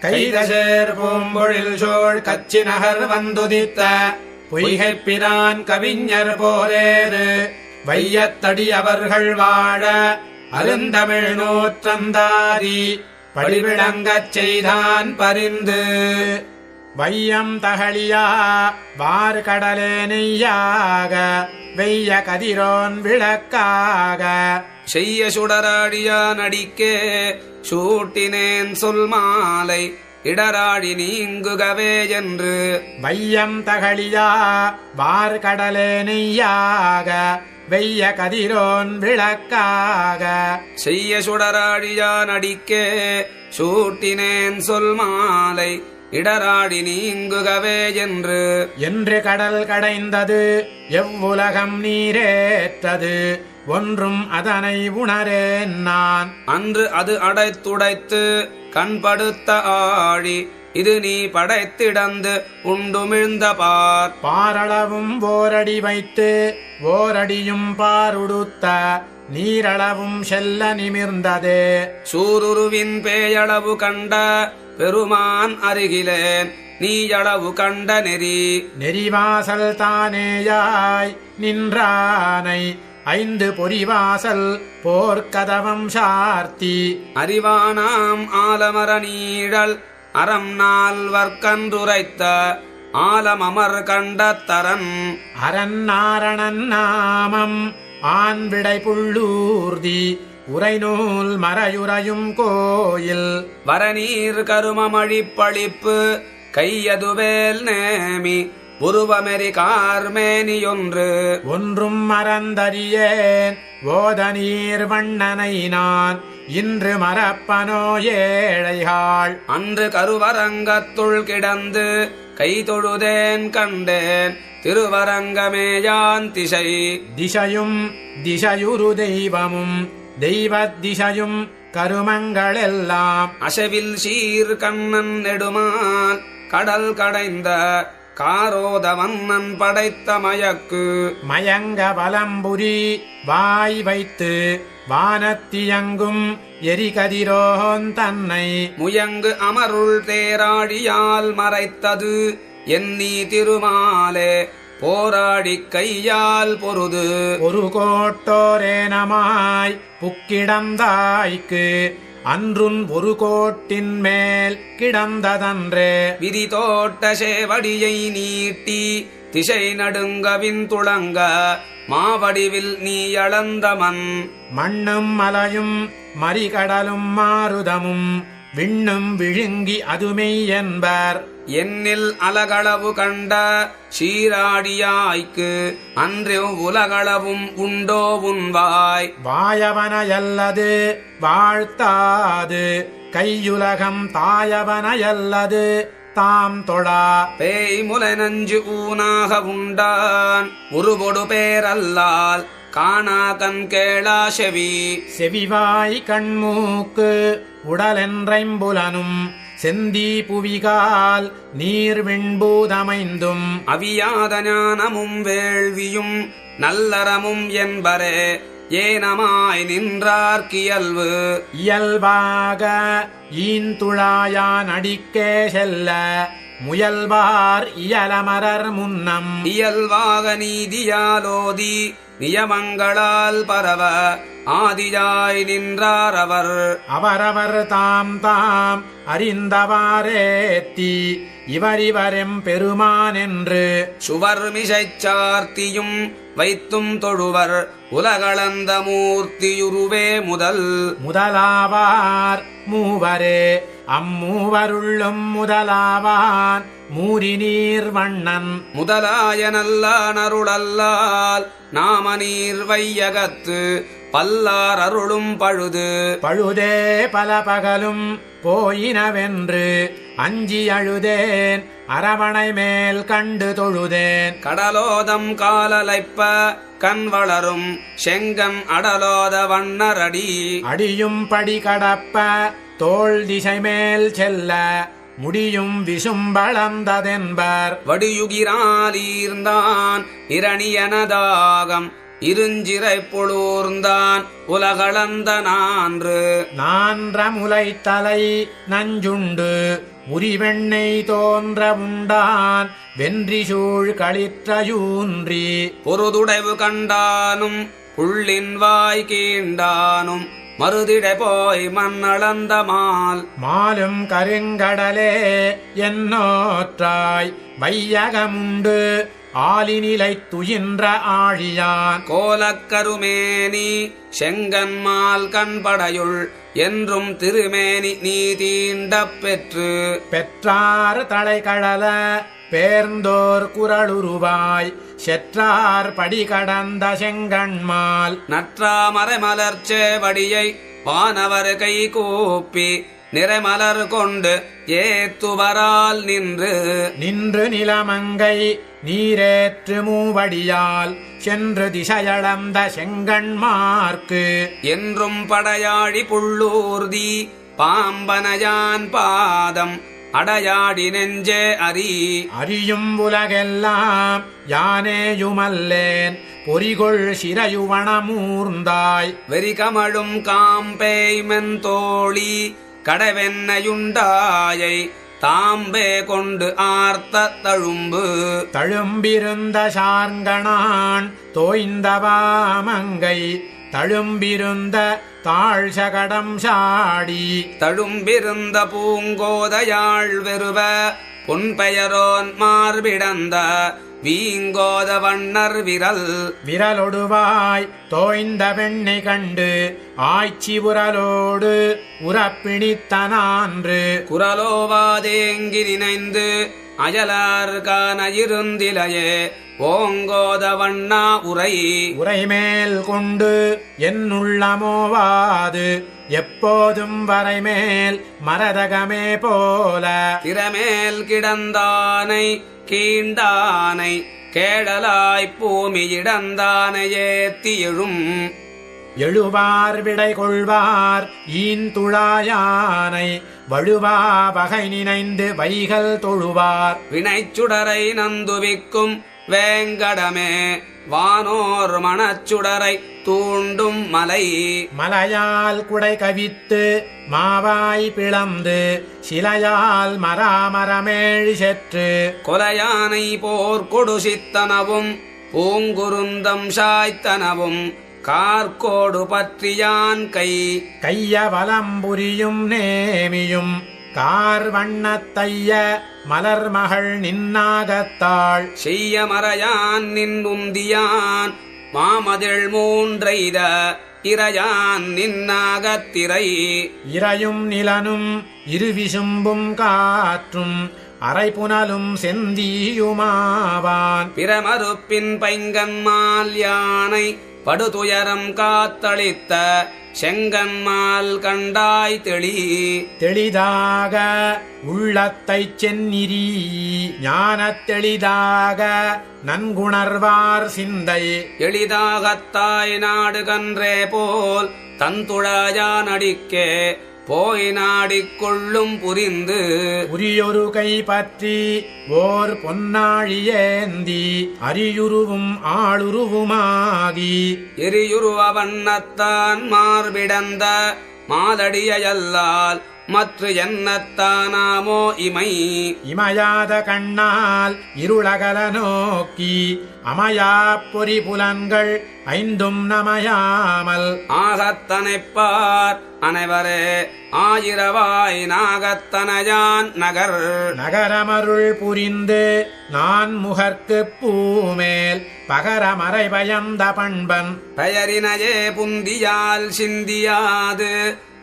கைதசேர் பூம்பொழில் சோழ் கச்சி நகர் வந்துதித்த பொய்கைப்பிரான் கவிஞர் போரேறு வையத்தடி அவர்கள் வாழ அருந்தமிழ் நூற்றந்தாதி படிவிளங்கச் செய்தான் பரிந்து. வையம் தகழியா வார்கடலே நெய்யாக வெய்ய கதிரோன் விளக்காக செய்ய சுடராடியா நடிக்கே சூட்டினேன் சொல் மாலை இடராடி நீங்குகவே என்று. வையம் தகழியா வார்கடலே நெய்யாக வெய்ய கதிரோன் விளக்காக செய்ய சுடராடியா நடிக்கே சூட்டினேன் சொல் மாலை இடராடி நீங்குகவே என்று. என்று கடல் கடைந்தது எவ்வுலகம் நீரேற்றது ஒன்றும் அதனை உணரேன் நான். அன்று அது அடைத்துடைத்து கண்படுத்த ஆழி இது நீ படைத்திடந்து உண்டுமிழ்ந்த பார். பாரளவும் ஓரடி வைத்து ஓரடியும் பாருடுத்த நீரளவும் செல்ல நிமிர்ந்ததே. சூருருவின் பேயளவு கண்ட பெருமான் அருகிலேன் நீயளவு கண்ட நெறி. நெறிவாசல் தானேயாய் நின்றானை ஐந்து பொறிவாசல் போர்க்கதவம் சார்த்தி. அறிவானாம் ஆலமர நீழல் அறம் நால்வர்க்கன்றுரைத்த ஆலமமர் கண்ட தரன். அரநாரணன் நாமம் ஆண்விடை புள்ளூர்தி உரைநூல் மறையுறையும் கோயில். வரநீர் கருமமழிப்பழிப்பு கையதுவேல் நேமி உருவமெறி கார்மேனியொன்று. ஒன்றும் மறந்தறியேன் ஓத நீர் வண்ணனை நான் இன்று மறப்பனோ ஏழைகாள். அன்று கருவரங்கத்துள் கிடந்து கை தொழுதேன் கண்டேன் திருவரங்கமேயான் திசை. திசையும் திசையுரு தெய்வமும் தெய்வத் திசையும் கருமங்களெல்லாம். அசவில் சீர் கண்ணன் நெடுமான் கடல் கடைந்த காரோத மன்னன் படைத்த மயக்கு. மயங்க வலம்புரி வாய் வைத்து வானத்தியங்கும் எரிகதிரோன் தன்னை. முயங்கு அமருள் தேராடியால் மறைத்தது எண்ணி திருமாலே போராடி கையால் பொருது. ஒரு கோட்டோரேனமாய் புக்கிடந்தாய்க்கு அன்றுன் ஒரு கோட்டின் மேல் கிடந்ததன்றே. விதி தோட்ட சேவடியை நீட்டி திசை நடுங்கவின் துளங்க மாவடிவில் நீ அளந்த மண். மண்ணும் மலையும் மறிகடலும் மாருதமும் விண்ணும் விழுங்கி அதுமெய் என்பர். என்னில் அலகளவு கண்ட சீராடியாய்க்கு அன்று உலகளவும் உண்டோ உன்வாய். வாயவனையல்லது வாழ்த்தாது கையுலகம் தாயவனையல்லது தாம் தொழா. பேய் முலை நஞ்சு ஊனாக உண்டான் உருவொடு பேரல்லால் காணா கண் கேளா செவி. செவிவாய் கண்மூக்கு உடலென்றைம்புலனும் செந்தி புவிகால் நீர்விண்பூதமைந்தும். அவியாத ஞானமும் வேள்வியும் நல்லறமும் என்பரே ஏனமாய் நின்றார்கியல்வு. இயல்பாக ஈந்துழாயான் அடிக்கே செல்ல முயல்வார் இயலமரர் முன்னம். இயல்வாக நீதியாலோதி நியமங்களால் பரவ ஆதியாய் நின்றார் அவர். அவரவர் தாம் தாம் அறிந்தவாரேத்தி இவரிவரெம் பெருமான் என்று. சுவர் மிசைச்சார்த்தியும் வைத்தும் தொழுவர் உலகளந்த மூர்த்தியுருவே முதல். முதலாவார் மூவரே அம்மூவருள்ளும் முதலாவான் மூரி நீர் வண்ணன். முதலாய நல்லான் அருளல்லால் நாம நீர் வையகத்து பல்லார் அருளும் பழுது. பழுதே பல பகலும் போயினவென்று அஞ்சி அழுதேன் அரவணை மேல் கண்டு தொழுதேன். கடலோதம் காலலைப்ப கண் வளரும் செங்கன் அடலோத வண்ணரடி. அடியும் படி கடப்ப தோள் திசை மேல் செல்ல முடியும் விசும்பளந்ததென்பர். வடியுகிராலீர்ந்தான் இரணியனதாகம் இருஞ்சிறை பொழூர்ந்தான் உலகளந்த நான்ற முலைத்தலை நஞ்சுண்டு உரிவெண்ணெய் தோன்ற உண்டான் வென்றிசூழ் களிற்றயூன்றி பொருதுடைவு கண்டானும் புள்ளின் வாய் கீண்டானும் மருதிடை போய் மண்ணளந்த மாலும் கருங்கடலே என்னோற்றாய் வையகமுண்டு ஆலினிலை துயின்ற ஆழியான் கோலக்கருமேனி செங்கன்மால் கண்படையுள் என்றும் திருமேனி நீ தீண்டப் பெற்றார் தலைகடல பேர்ந்தோர் குரலுருவாய் செற்றார் படி கடந்த செங்கண்மால் நற்றாமரை மலர்ச்சேவடியை வானவர் கை கூப்பி நிறைமலர் கொண்டு ஏத்துவரால் நின்று நிலமங்கை நீரேற்று மூவடியால் சென்று திசையளந்த செங்கண்மார்க்கு என்றும் படையாடி புள்ளூர்தி பாம்பனையான் பாதம் அடையாடி நெஞ்சே அறியும் உலகெல்லாம் யானேயுமல்லேன் பொறிகொள் சிறையுவனமூர்ந்தாய் வெறிகமழும் காம்பேய் மென்தோழி கடவென்னையுண்டாயை தாம்பே கொண்டு ஆர்த்த தழும்பிருந்த சார்கணான் தோய்ந்தவாமங்கை தழும்பிருந்த தாழ்சகடம் சாடி தழும்பிருந்த பூங்கோதையாள் வெறுவ பொன்பெயரோன் மார்பிடந்த வீங்கோத வண்ணர் விரலொடுவாய் தோய்ந்த வெண்ணை கண்டு ஆய்ச்சி உரலோடு உரப்பிணித்தனான்று குரலோவாதேங்கி நினைந்து அயலார் காண இருந்திலையே ஓங்கோத வண்ணா உரைமேல் கொண்டு என்னுள்ளமோவாது எப்போதும் வரைமேல் மரதகமே போல திறமேல் கிடந்தானை கீண்டானை கேடலாய்ப் பூமியிடந்தானையே எழுவார் விடை கொள்வார் ஈந்துழாயானை வழுவா வகை நினைந்து வைகள் தொழுவார் வினைச்சுடரை நந்துவிக்கும் வேங்கடமே வானோர் மணச்சுடரை தூண்டும் மலையால் குடை கவித்து மாவாய் பிளந்து சிலையால் மராமரமேழி செற்று கொலையானை போர் கொடுசித்தனவும் பூங்குருந்தம் சாய்த்தனவும் கார்கோடு பற்றியான் கைய வலம்புரியும் நேமியும் கார் வண்ணத்தைய மலர்மகள் நின்னாகத்தாள் செய்ய மறையான் நின்றுந்தியான் மாமதிள் மூன்றைத இறையான் நின்னாகத்திரை இறையும் நிலனும் இருவிசும்பும் காற்றும் அரைப்புனலும் செந்தியுமாவான் பிரமறுப்பின் பைங்கன்மால் யானை படுதுயரம் காத்தளித்த செங்கன்மால் கண்டாய் தெளிதாக உள்ளத்தைச் செந்நிறி ஞானத் தெளிதாக நன்குணர்வார் சிந்தை எளிதாகத்தாய் நாடு கன்றே போல் தந்துழாயான் அடிக்கே போய் நாடிக்கொள்ளும் புரியொரு கை பற்றி ஓர் பொன்னாழியேந்தி அரியுருவும் ஆளுருவுமாகி எரியுருவ வண்ணத்தான் மார்பிடந்த மாதடியல்லால் மற்ற என்னத்தானாமோ இமையாத கண்ணால் இருளகல நோக்கி அமையா பொறி புலன்கள் ஐந்தும் நமையாமல் ஆகத்தனைப்பார் அனைவரே ஆயிரவாய் நாகத்தனையான் நகரமருள் புரிந்து நான் முகர்க்கு பூமேல் பகரமறை பயந்த பண்பன் பெயரினையே புந்தியால் சிந்தியாது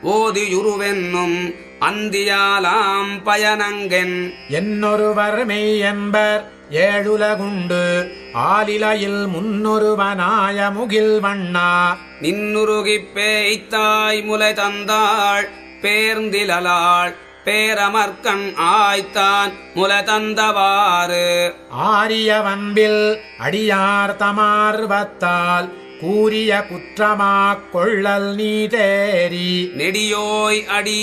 ஓதியுருவென்னும் அந்தியாலாம் பயனங்கென் என்னொருவர் மெய் என்பர் ஏழுலகுண்டு ஆலிலையில் முன்னொருவனாய முகில் வண்ணா நின்னுருகிப் பேய்த்தாய் முலை தந்தாள் பேர்ந்திலாள் பேரமர்கண் ஆய்த்தான் முலை தந்தவாறு ஆரிய வன்பில் அடியார் தமார்வத்தால் கூறிய குற்றமாக் கொள்ளல் நீ தேரி நெடியோய் அடி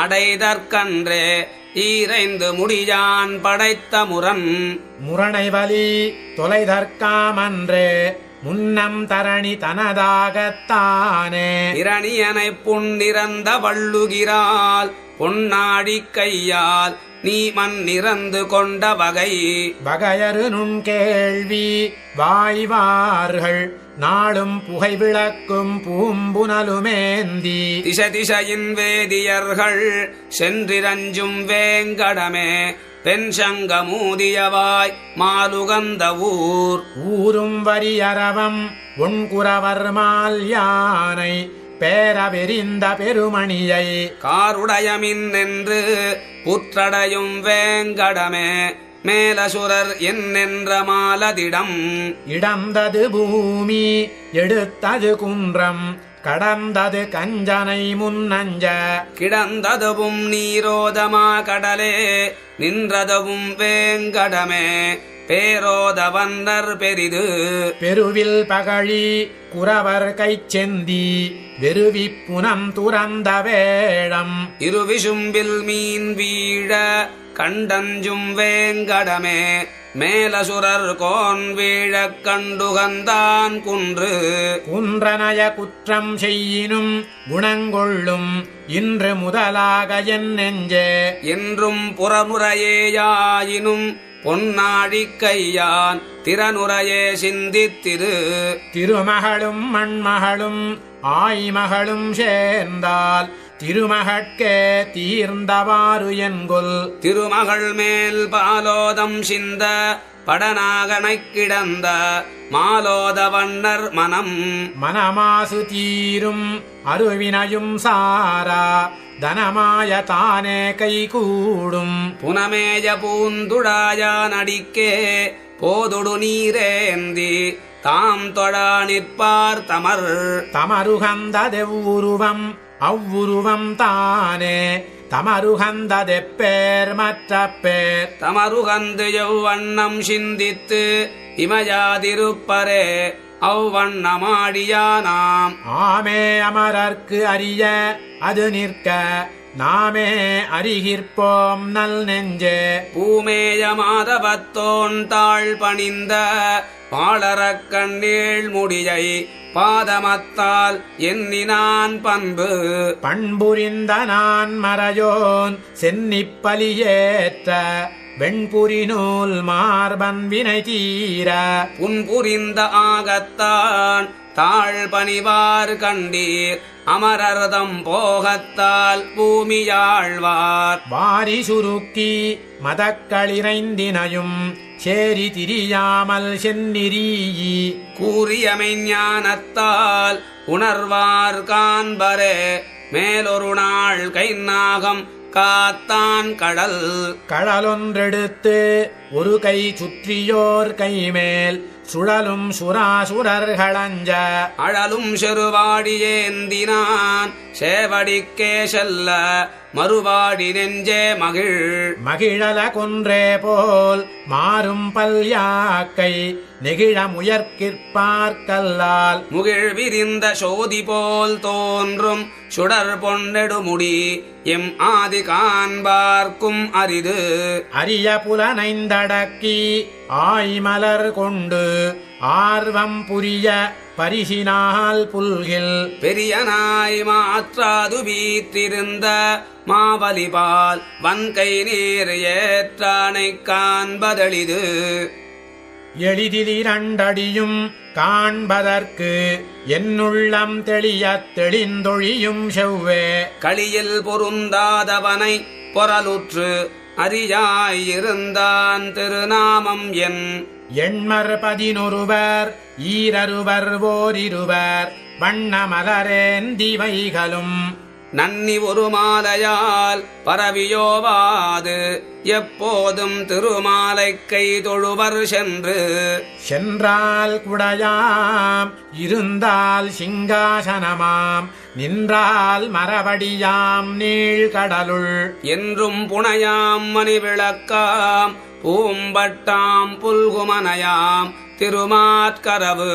அடைதற்கன்றே ஈரைந்து முடியான் படைத்த முரணை வலி தொலைதற்காமன்றே முன்னம் தரணி தனதாகத்தானே இரணியனைப் புண்ணிறந்த வள்ளுகிறாள் பொன்னாடி கையால் நீ மண்ணிறந்து கொண்ட வகை வகையறு நுண்கேள்வி வாய்வார்கள் நாளும் புகை விளக்கும் பூம்புனலுமேந்தி திசையின் வேதியர்கள் சென்றிரஞ்சும் வேங்கடமே பெண் சங்கமூதியவாய் மாலுகந்த ஊரும் வரியரவம் ஒன்குரவர் மால் யானை பேரவெறிந்த பெருமணியை காருடையமின் என்று புற்றடையும் வேங்கடமே மேலசுரர் என்னென்ற மாலதிடம் இடந்தது பூமி எடுத்தது குன்றம் கடந்தது கஞ்சனை முன்னஞ்ச கிடந்ததுவும் நீரோதமா கடலே நின்றதுவும் வேங்கடமே பேரோத வன்னர் பெரிது பெருவில் பகழி குறவர் கைச்செந்தி வெறுவி புனம் துறந்த வேடம் இருவிசும்பில் மீன் வீழ கண்டஞ்சும் வேங்கடமே மேலசுரர் கோன் வீழக் கண்டுகந்தான் குன்று குன்றனய குற்றம் செய்யினும் குணங்கொள்ளும் இன்று முதலாக என் நெஞ்சே என்றும் புறமுறையேயாயினும் பொன்னாடி கையான் திறனுரையே சிந்தித்திரு திருமகளும் மண்மகளும் ஆய்மகளும் சேர்ந்தால் திருமகட்கே தீர்ந்தவாறு என்கொல் திருமகள் மேல் பாலோதம் சிந்த படநாகனைக் கிடந்த மாலோத வண்ணர் மனமாசு தீரும் அருவினையும் சாரா தனமாய தானே கை கூடும் புனமேய பூந்துடாயா நடிக்கே போதுடு நீரேந்தி தாம் தொழா நிற்பார் தமருகந்ததெவ்வுருவம் அவ்வுருவம் தானே தமருகந்ததெப்பேர் மற்ற பேர் தமருகந்து எவ்வண்ணம் சிந்தித்து இமயாதிருப்பரே அவ்வண்ணமாடியானாம் ஆமே அமரர்க்கு அறிய அது நிற்க நாமே அறிகிற்போம் நல் நெஞ்சே பூமேய மாதவத்தோன் தாழ் பணிந்த பாளரக் கண்ணீள் முடியை பாதமத்தால் எண்ணினான் பண்புரிந்த நான் மறையோன் சென்னிப்பலியேற்ற வெண்புரி நூல் மார்பன் வினை தீர புன்புரிந்த ஆகத்தான் தாழ் பணிவார் கண்டீர் அமரர்தம் போகத்தால் பூமியாழ்வார் வாரி சுருக்கி மதக்களிரைந்தினையும் சேரி திரியாமல் செந்நிறீயி கூறியமை ஞானத்தால் உணர்வார் காண்பரே மேலொரு நாள் கை நாகம் காத்தான் கடலொன்றெடுத்து ஒரு கை சுற்றியோர் கைமேல் சுழலும் சுராசுரர்களஞ்ச அழலும் செருவாடியேந்தினான் சேவடிக்கே செல்ல மறுவாடி நெஞ்சே மகிழல கொன்றே போல் மாறும் பல்யாக்கை நெகிழ முயற்கிற்பார்க்கல்லால் முகிழ் விரிந்த சோதி போல் தோன்றும் சுடர் பொன்னெடுமுடி எம் ஆதி காண்பார்க்கும் அரிது அரிய புலனைந்தடக்கி ஆய்மலர் கொண்டு ஆர்வம் புரிய பரிசினால் புல்கில் பெரியனாய் மாற்றாது வீற்றிருந்த மாவலிபால் வன்கை நீர் ஏற்றானை காண்பதெளிது எளிதிலிரண்டடியும் காண்பதற்கு என்னுள்ளம் தெளியத் தெளிந்தொழியும் செவ்வே களியில் பொருந்தாதவனை பொறலுற்று அறியாயிருந்தான் திருநாமம் எண்மர் 11 ஈரருவர் ஓரிருவர் வண்ணமலரேந்தி வைகளும் நன்னி ஒரு மாலையால் பரவியோவாது எப்போதும் திருமாலை கை தொழுவர் சென்றால் குடையாம் இருந்தால் சிங்காசனமாம் நின்றால் மரவடியாம் நீழ்கடலுள் என்றும் புனையாம் மணிவிளக்காம் பூம்பட்டாம் புல்குமனையாம் திருமாற்கரவு.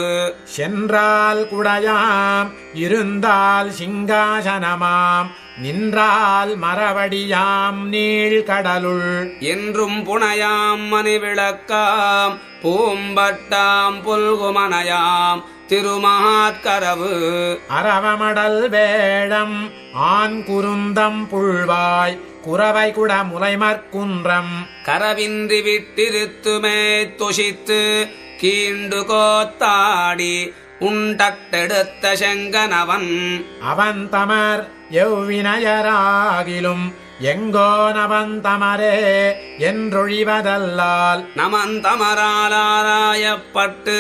சென்றால் குடையாம் இருந்தால் சிங்காசனமாம் நின்றால் மரவடியாம் நீழ்கடலுள் என்றும் புனையாம் மணிவிளக்காம் பூம்பட்டாம் புல்குமனையாம் திருமாற்கரவு. அரவமடல் வேடம் ஆண் குருந்தம் புள்வாய் குரவை குட முலைமற்குன்றம் கரவின்றி விட்டிருத்துமே தொசித்து கீண்டு கோத்தாடி உண்டட்டெடுத்த செங்கனவன் அவன் தமர் எவ்வினையராகிலும் எங்கோனவன் தமரே என்றொழிவதல்லால் நமந்தமராலாராயப்பட்டு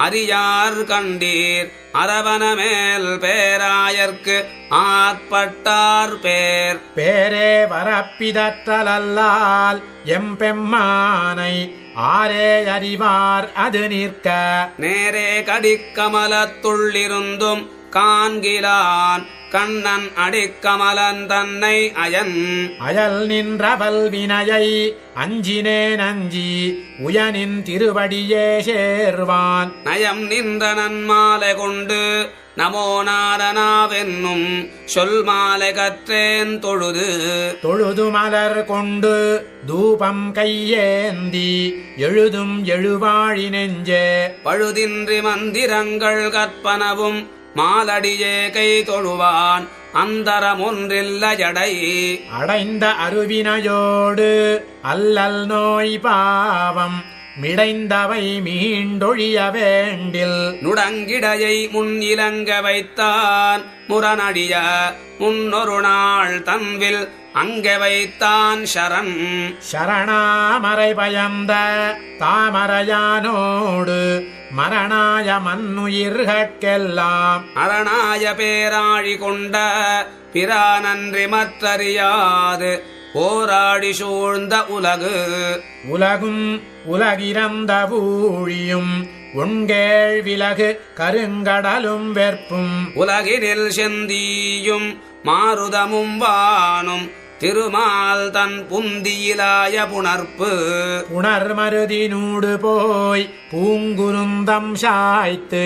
அறியார் கண்டீர் அரவணமேல் பேராயர்க்கு ஆட்பட்டார் பேர். பேரே வரப்பிதற்றலல்லால் எம்பெம்மானை ஆரே அறிவார் அது நிற்க நேரே கடிக்கமலத்துள்ளிருந்தும் காண்கிலான் கண்ணன் அடிக்கமலன் தன்னை அயல் நின்றவல் வினையை அஞ்சினேன் அஞ்சி உயனின் திருவடியே சேர்வான் நயம் நின்ற நன்மாலை கொண்டு நமோ நாரணாவென்னும் சொல் மாலை கற்றேன் தொழுது மலர் கொண்டு தூபம் கையேந்தி எழுதும் எழுவாழி நெஞ்சே பழுதின்றி மந்திரங்கள் கற்பனவும் மாலடியே கை தொழுவான் அந்தரமொன்றில்ல ஜடை அடைந்த அருவினையோடு அல்லல் நோய் பாவம் மிடைந்தவை மீண்டொழிய வேண்டில் நுடங்கிடையை முன் இலங்க வைத்தான் முரணடிய முன்னொரு நாள் தன்வில் அங்க வைத்தான் சரணாமரை பயந்த தாமரையானோடு மரணாய மன்னுயிர்கெல்லாம் அரணாய பேராழி கொண்ட பிரானன்றி மற்றறியாது போராடி சூழ்ந்த உலகும் உலகிறந்த ஊழியும் உண்கேள் விலகு கருங்கடலும் வெற்பும் உலகினில் செந்தியும் மாருதமும் வானும் திருமால் தன் புந்தியிலாய புணர்மருதினூடு போய் பூங்குருந்தம் சாய்த்து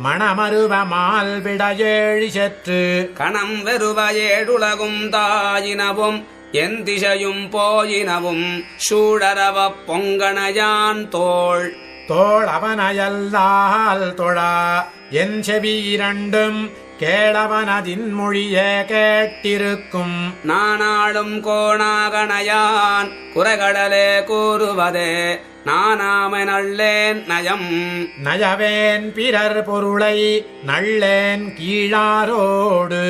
மணமருவ மால் விடையேழி செற்று கணம் வெறுவ ஏழுலகும் தாயினவும் என் திசையும் போயினவும் சூழரவ பொங்கணையான் தோள் அவனையல்லால் தொழா என் செவி இரண்டும் கேளவனதின் மொழியே கேட்டிருக்கும் நானாளும் கோணாகணையான் குறைகடலே கூறுவதே நானாமை நள்ளேன் நயவேன் பிறர் பொருளை நள்ளேன் கீழாரோடு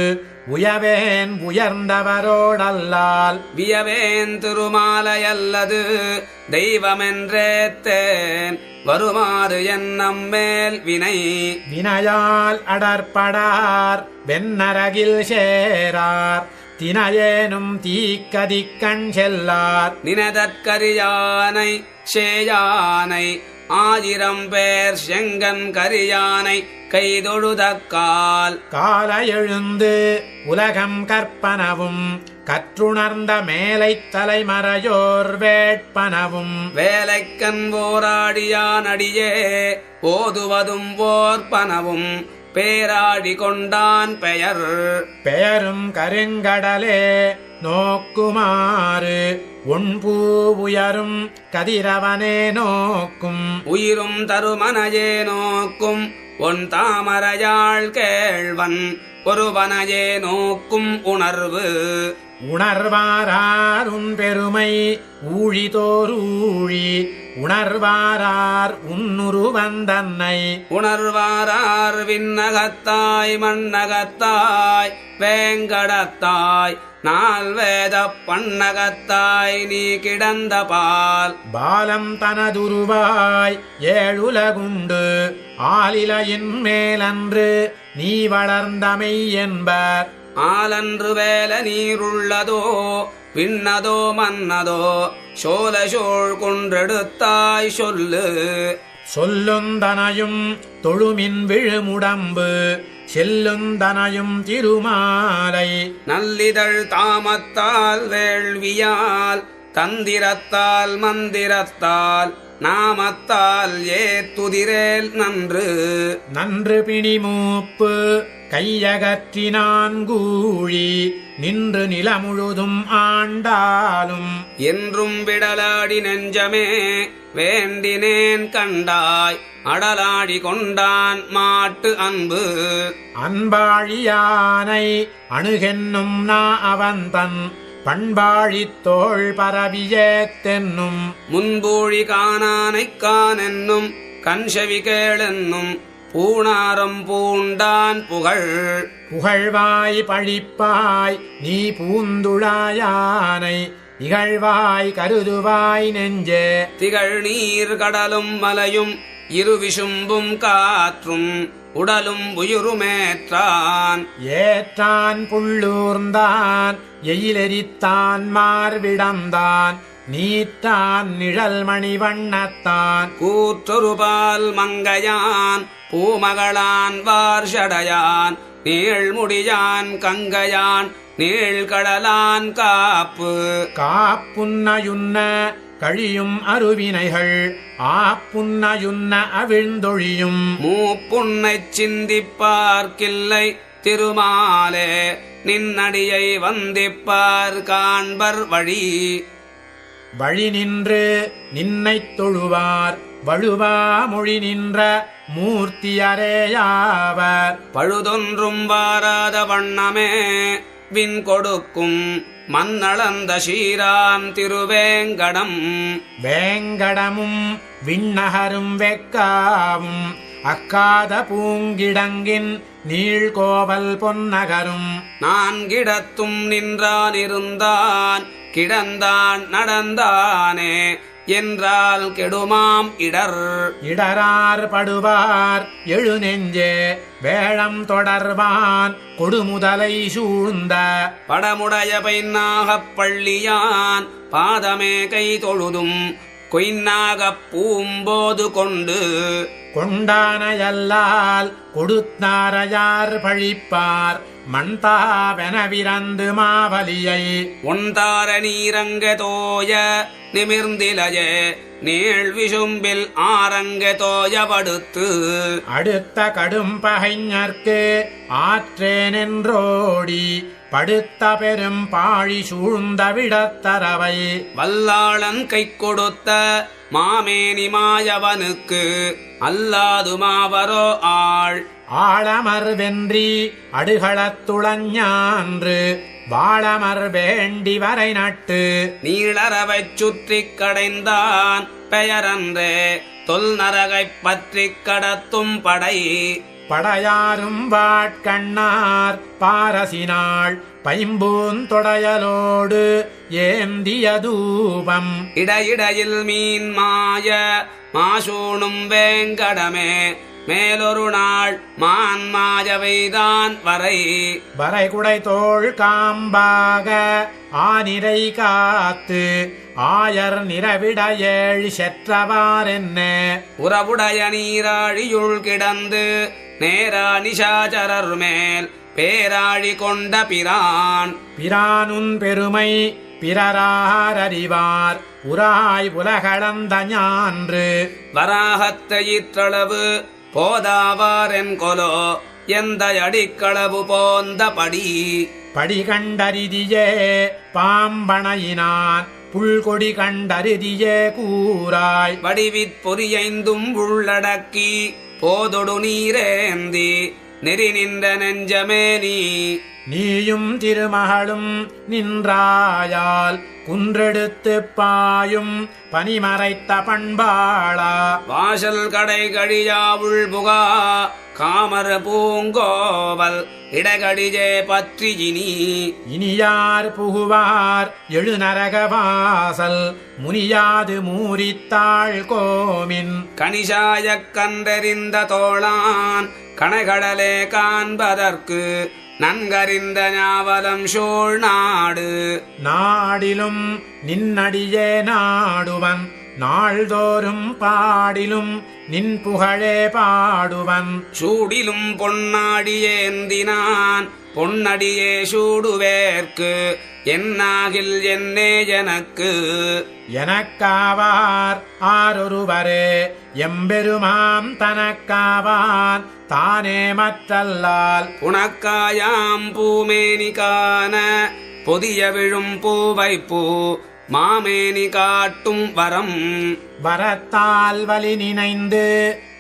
உயவேன் உயர்ந்தவரோடல்லால் வியவேன் திருமாலையல்லது தெய்வமென்றேத்தேன் வருமாறு எண்ணம் மேல் வினையால் அடற்படார் வெண்ணரகில் சேரார் தினையேனும் தீக்கதிக்கண் செல்லார் நினதற்கரியானை சேயானை ஆயிரம் பேர் செங்கன் கரியானை கைதொழுதக்கால் கால எழுந்து உலகம் கற்பனவும் கற்றுணர்ந்த மேலை தலைமறையோர் வேட்பனவும் வேலைக்கண் போராடியானடியே ஓதுவதும் போர்ப்பனவும் பேராடி கொண்டான் பெயரும் கருங்கடலே நோக்குமாறு உண்பூ உயரும் கதிரவனே நோக்கும் உயிரும் தருமனையே நோக்கும் ஒன் தாமரையாள் கேழ்வன் ஒருவனையே நோக்கும் உணர்வாராரும் பெருமை ஊழிதோரூழி உணர்வாரார் உன்னுருவந்தன்னை உணர்வாரார் விண்ணகத்தாய் மண்ணகத்தாய் வேங்கடத்தாய் நால் வேத பண்ணகத்தாய் நீ கிடந்த பாலம் தனதுருவாய் ஏழுலகுண்டு ஆலிலையின் மேலன்று நீ வளர்ந்தமை என்பர் ஆலன்று வேல நீருள்ளதோ விண்ணதோ மன்னதோ சோழசோழ் கொன்றெடுத்தாய் சொல்லுந்தனையும் தொழுமின் விழுமுடம்பு செல்லுந்தனையும் திருமாலை நல்லிதழ் தாமத்தால் வேள்வியால் தந்திரத்தால் மந்திரத்தால் நாமத்தால் ஏத்துதிரேல் நன்று. நன்று பிணிமூப்பு கையகற்றினான் கூழி நின்று நிலமுழுதும் ஆண்டாலும் என்றும் விடலாடி நெஞ்சமே வேண்டினேன் கண்டாய் அடலாடி கொண்டான் மாட்டு அன்பு. அன்பாழியானை அணுகென்னும் நா அவந்தன் பண்பாழித் தோள் பரவியே தென்னும் முன்பூழி காணானைக் காணென்னும் கண்செவி கேளென்னும் பூணாரம் பூண்டான் புகழ். புகழ்வாய் பழிப்பாய் நீ பூந்துழாயானை இகழ்வாய் கருதுவாய் நெஞ்சே. திகழ் நீர் கடலும் மலையும் இருவிசும்பும் காற்றும் உடலும் உயிருமேற்றான். ஏற்றான் புள்ளூர்ந்தான் எயிலெரித்தான் மார்விடந்தான் நீற்றான் நிழல் மணிவண்ணத்தான். கூற்றொருபால் மங்கையான் பூமகளான் வார்ஷடையான் நீழ்முடியான் கங்கையான் நீழ்கடலான் காப்பு. காப்புன்னையுன்ன கழியும் அருவினைகள் ஆப்புன்னையுன்ன அவிழ்ந்தொழியும் மூப்புன்னைச் சிந்திப்பார்க்கில்லை திருமாலே நின்னடியை வந்திப்பார் காண்பர் வழி. வழி நின்று நின்னைத் தொழுவார் வழுவா மொழி நின்ற மூர்த்தியரேயாவர். பழுதொன்றும் வாராத வண்ணமே விண் கொடுக்கும் மண்ணளந்த சீராம் திருவேங்கடம். வேங்கடமும் விண்ணகரும் வெக்காவும் அக்காத பூங்கிடங்கின் நீழ்கோவல் பொன்னகரும். நான்கிடத்தும் நின்றான் இருந்தான் கிடந்தான் நடந்தானே என்றால் கெடுமாம் இடர். இடரார் படுவார் எழுநெஞ்சே வேளம் தொடர்வான் கொடுமுதலை சூழ்ந்த படமுடைய பைன்னாகப் பள்ளியான் பாதமே கை தொழுதும் கொய்நாகப் பூம்போது கொண்டு. கொண்டானையல்லால் கொடுத்தாரையார் பழிப்பார் மண்தாவெனவிரந்து மாவலியை. ஒன்றார நீரங்க தோய நிமிர்ந்திலையே நீள் விசும்பில் ஆரங்க தோயபடுத்து. அடுத்த கடும் பகைஞர்க்கு ஆற்றேனென்றோடி படுத்த பெரும் பாழி சூழ்ந்த விடத்தரவை. வல்லாளன் கை கொடுத்த மாமேனி மாயவனுக்கு அல்லாது மாவரோ ஆள். ஆளமர் வென்றி அடுகளத்துளஞ்ஞான்று வாளமர் வேண்டி வரை நட்டு. நீளரவைச் சுற்றிக் கடைந்தான் பெயரன்றே தொல் நரகைப் பற்றிக் கடத்தும் படை. படையாரும் வாட்கண்ணார் பாரசினாள் பைம்பூந்தொடையலோடு ஏந்திய தூபம். இடையிடையில் மீன் மாய மாசூணும் வேங்கடமே மேலொரு நாள் மான் மாயவைதான் வரை. வரைகுடை தோள் காம்பாக ஆனிரை காத்து ஆயர் நிறவிட ஏழு செற்றவாறென்ன. உறவுடைய நீராழியுள் கிடந்து நேரா நிஷாச்சரர் மேல் பேராழி கொண்ட பிரான். பிரானுன் பெருமை பிறராரறிவார் உராய் உலகளந்த ஞான்று. வராகத்தயிற்றளவு போதாவாரென் கொலோ எந்த அடிக்களவு போந்த படி. படி கண்டறிதியே பாம்பனையினான் புல்கொடி கண்டறிதியே கூறாய். வடிவிற் பொறியைந்தும் உள்ளடக்கி போதொடு நீரேந்தி நெறி நின்ற நெஞ்சமே நீ. நீயும் திருமகளும் நின்றாயால் குன்றெடுத்து பாயும் பனிமறைத்த பண்பாளா. வாசல் கடை கழியாவுள் புகா காமர பூங்கோவல் இடகடிஜே பற்றி இனி. இனியார் புகுவார் எழுநரக வாசல் முனியாது மூரித்தாள் கோமின். கணிசாயக் கன்றறிந்த தோளான் கணைகடலே காண்பதற்கு நன்கறிந்த ஞாவலம் சூழ் நாடு. நாடிலும் நின்னடியே நாடுவன் நாள்தோறும் பாடிலும் நின் புகழே பாடுவன். சூடிலும் பொன்னாடியேந்தினான் பொன்னடியே சூடுவேற்கு என்னாகில் என்னே எனக்கு எனக்காவார் ஆரொருவரே எம்பெருமாம் தனக்காவான் தானே மற்றல்லால் உனக்காயாம் பூமேனி காண பொதிய விழும் பூவைப்பூ மாமேனி காட்டும் வரம் வரத்தால் வலி நினைந்து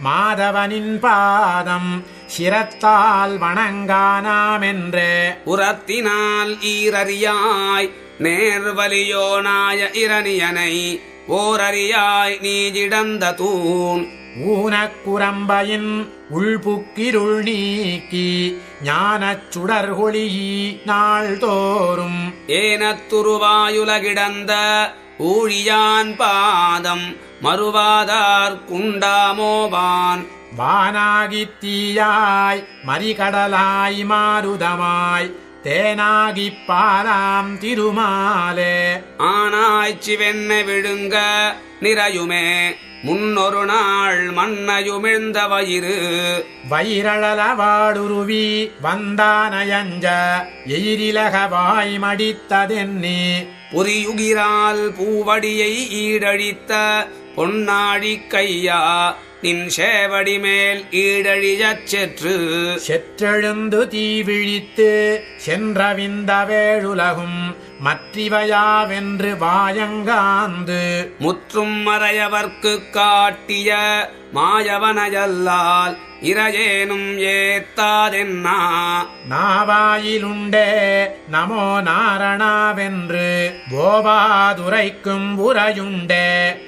மாதவனின் பாதம் சிரத்தால் வணங்கானாமென்றே உரத்தினால் ஈரறியாய் நேர்வலியோனாய இரணியனை ஓரறியாய் நீஜிடந்த தூண் ஊனக்குரம்பையின் உள்புக்கிருள் நீக்கி ஞானச் சுடர்கொளியி நாள்தோறும் ஏனத்துருவாயுலகிடந்த ஊழியான் பாதம் மறுவாதார் குண்டாமோவான் வானாகித் தீயாய் மறிகடலாய் மாருதமாய் தேனாகிப் பாலாம் திருமாலே ஆனாய்ச்சி வெண்ணெய் விழுங்க நிறையுமே முன்னொரு நாள் மண்ணையுமிழ்ந்த வயிறு வயிரளவாடுருவி வந்தானயஞ்ச எயிரிலகவாய் மடித்ததென்னி புரியுகிரால் பூவடியை ஈடழித்த பொன்னாழி கையா நின் சேவடி மேல் ஈடழியச் செற்று செற்றெழுந்து தீவிழித்து சென்றவிந்த வேழுலகும் மற்றிவையாவென்று வாயங்காந்து முற்றும் மறையவர்க்குக் காட்டிய மாயவனையல்லால் இரையேனும் ஏத்தாதென்னா நாவாயிலுண்டே நமோ நாரணாவென்று போவாதுரைக்கும் உரையுண்டே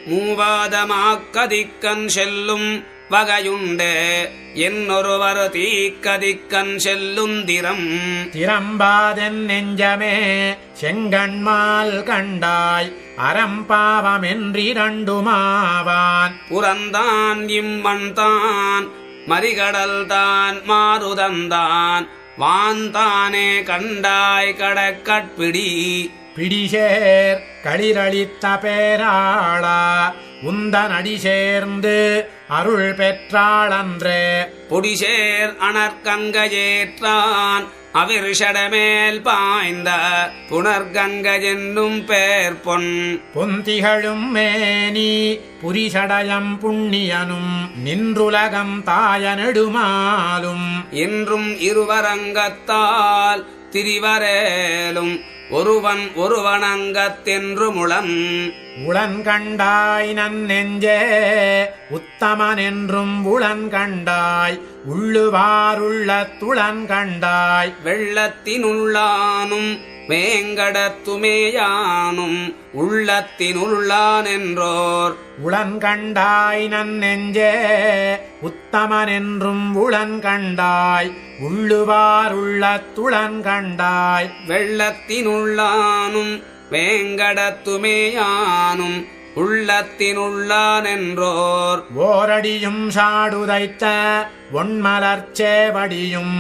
மூவாதமாக்கதிக்கண் செல்லும் வகையுண்டே என்னொருவர் தீக்கதிக்கண் செல்லுந்திரம் திறம்பாதென் நெஞ்சமே செங்கண்மால் கண்டாய் அறம்பாவமென்றிரண்டுமாவான் புறந்தான் இம்மண்தான் மறிகடல்தான் மாருதந்தான் வான்தானே கண்டாய் கடற்கட்பிடி பிடிசேர் களிரளித்த பேராளா உந்தன் அடி சேர்ந்து அருள் பெற்றாளன்றே பொடிசேர் அனற்கங்கையேற்றான் அவிர்ஷடமேல் பாய்ந்த புனர்கங்கையென்னும் பேர் பொன் பொந்திகளும் மேனி புரிசடயம் புண்ணியனும் நின்றுலகம் தாய நெடுமாலும் என்றும் இருவரங்கத்தால் திரிவரேலும் ஒருவன் ஒருவனங்கத்தென்று முளன் உளன் கண்டாய் நன்னெஞ்சே உத்தமன் என்றும் உளன் கண்டாய் உள்ளுவாருள்ளத்துளன் கண்டாய் வெள்ளத்தினுள்ளானும் வேங்கடத்துமேயானும் உள்ளத்தினுள்ளான் என்றோர் உளன் கண்டாய் நன்னெஞ்சே உத்தமன் என்றும் உளன் கண்டாய் உள்ளுவாருள்ளத்துளன் கண்டாய் வெள்ளத்தினுள்ளானும் வேங்கடத்துமேயானும் உள்ளத்தினுள்ளான் என்றோர் ஓரடியும் சாடுதைத்த ஒன்மலர்ச்சேவடியும்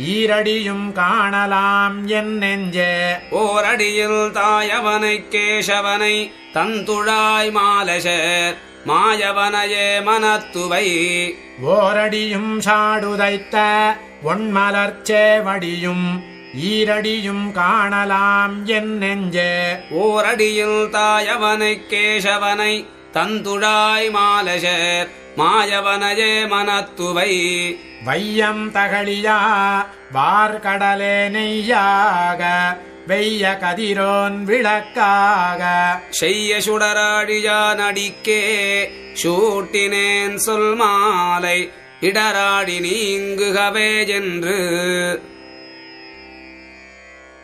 ஈரடியும் காணலாம் என் நெஞ்சே ஓரடியில் தாயவனை கேசவனை தந்துழாய் மாலசேர் மாயவனையே மனத்துவை ஓரடியும் சாடுதைத்த ஒன்மலர்ச்சேவடியும் ஈரடியும் காணலாம் என் நெஞ்சே ஓரடியில் தாயவனை கேசவனை தந்துழாய் மாலசேர் மாயவனையே மனத்துவை வையம் தகழியா வார்கடலே நெய்யாக வெய்ய கதிரோன் விளக்காக செய்ய சுடராடியான் அடிக்கே சூட்டினேன் சொல் மாலை இடராடி நீங்குகவே என்று